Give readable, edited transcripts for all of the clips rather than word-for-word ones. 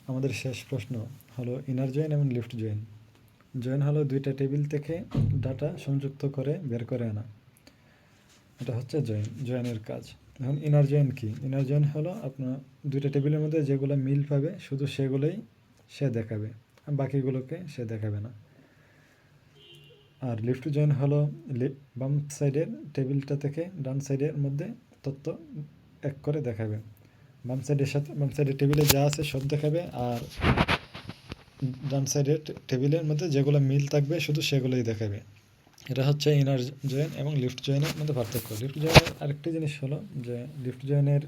আমাদের শেষ প্রশ্ন হলো ইনার জয়েন এবং লিফট জয়েন। জয়েন হলো দুইটা টেবিল থেকে ডাটা সংযুক্ত করে বের করে আনা, এটা হচ্ছে জয়েনের কাজ। এখন ইনার জয়েন কি? ইনার জয়েন হলো আপনার দুইটা টেবিলের মধ্যে যেগুলো মিল পাবে শুধু সেগুলোই সে দেখাবে, বাকিগুলোকে সে দেখাবে না। আর লিফট জয়েন হলো বাম সাইডের টেবিলটা থেকে ডান সাইডের মধ্যে তথ্য এক করে দেখাবে। বাম সাইডের টেবিলে যা আছে সব দেখাবে, আর ডান সাইডের টেবিলের মধ্যে যেগুলো মিল থাকবে শুধু সেগুলোই দেখাবে। এটা হচ্ছে ইনার জয়েন এবং লিফট জয়েনের মধ্যে পার্থক্য। লিফট জয়েনের আরেকটি জিনিস হলো যে লিফট জয়েনের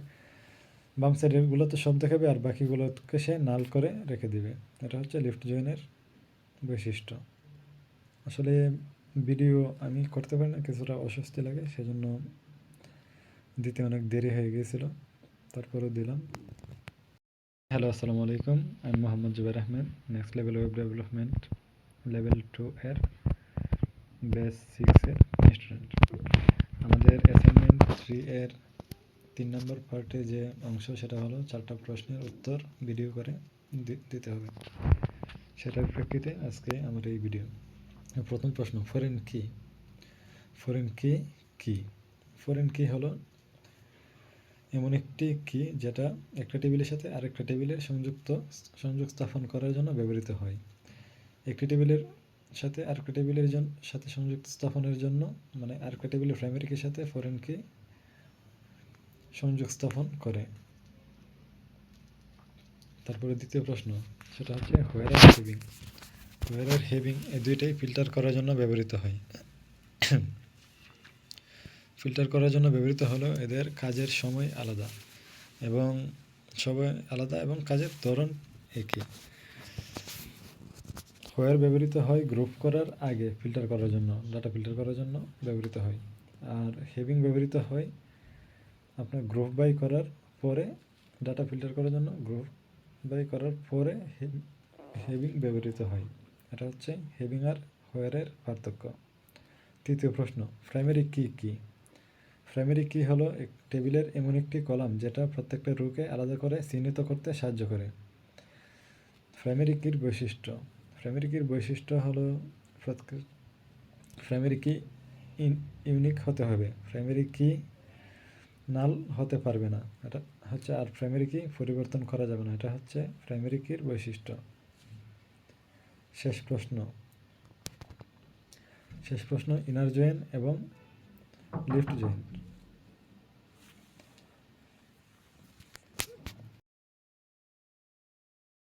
বাম সাইডেরগুলো তো সব দেখাবে আর বাকিগুলোকে সে নাল করে রেখে দিবে। এটা হচ্ছে লিফট জয়েনের বৈশিষ্ট্য। আসলে ভিডিও আমি করতে পারি না, কিছুটা অস্বস্তি লাগে, সেজন্য দিতে অনেক দেরি হয়ে গিয়েছিল, তারপরেও দিলাম। হ্যালো, আসসালামু আলাইকুম। আমি Mohammad Zubair Ahmed, next level web development level 2 এর বেস 6 এর স্টুডেন্ট। আমাদের অ্যাসাইনমেন্ট 3 এর 3 নম্বর পার্টে যে অংশ সেটা হলো 4টা প্রশ্নের উত্তর ভিডিও করে দিতে হবে। সেটার প্রেক্ষিতে আজকে আমার এই ভিডিও। প্রথম প্রশ্ন, ফরেন কি? ফরেন কি কি? ফরেন কি হলো এমন একটি কি যেটা একটা টেবিলের সাথে আরেকটা টেবিলের সংযোগ স্থাপন করার জন্য ব্যবহৃত হয়। একটি টেবিলের সাথে আরেকটা টেবিলের সাথে সংযোগ স্থাপনের জন্য, মানে আরেকটা টেবিলের প্রাইমারি কির সাথে ফরেন কি সংযোগ স্থাপন করে। তারপরে দ্বিতীয় প্রশ্ন, সেটা হচ্ছে হোয়ার আর হেভিং। হোয়ার আর হেভিং এই দুইটাই ফিল্টার করার জন্য ব্যবহৃত হয়। ফিল্টার করার জন্য ব্যবহৃত হলো এদের কাজের সময় আলাদা এবং কাজের ধরন একই। হোয়ার ব্যবহৃত হয় গ্রুপ করার আগে ফিল্টার করার জন্য, ডাটা ফিল্টার করার জন্য ব্যবহৃত হয়। আর হেভিং ব্যবহৃত হয় আপনার গ্রুপ বাই করার পরে, ডাটা ফিল্টার করার জন্য গ্রুপ বাই করার পরে হেভিং ব্যবহৃত হয়। এটা হচ্ছে হেভিং আর হোয়ারের পার্থক্য। তৃতীয় প্রশ্ন, প্রাইমারি কি কি? প্রাইমারি কি হলো এক টেবিলের এমন একটি কলাম যেটা প্রত্যেকটা রোকে আলাদা করে চিহ্নিত করতে সাহায্য করে। প্রাইমারি কির বৈশিষ্ট্য। প্রাইমারি কির বৈশিষ্ট্য হলো প্রাইমারি কি ইউনিক হতে হবে, প্রাইমারি কি নাল হতে পারবে না, এটা হচ্ছে, আর প্রাইমারি কি পরিবর্তন করা যাবে না, এটা হচ্ছে প্রাইমারি কির বৈশিষ্ট্য। শেষ প্রশ্ন, ইনার জয়েন এবং লিফট জয়েন।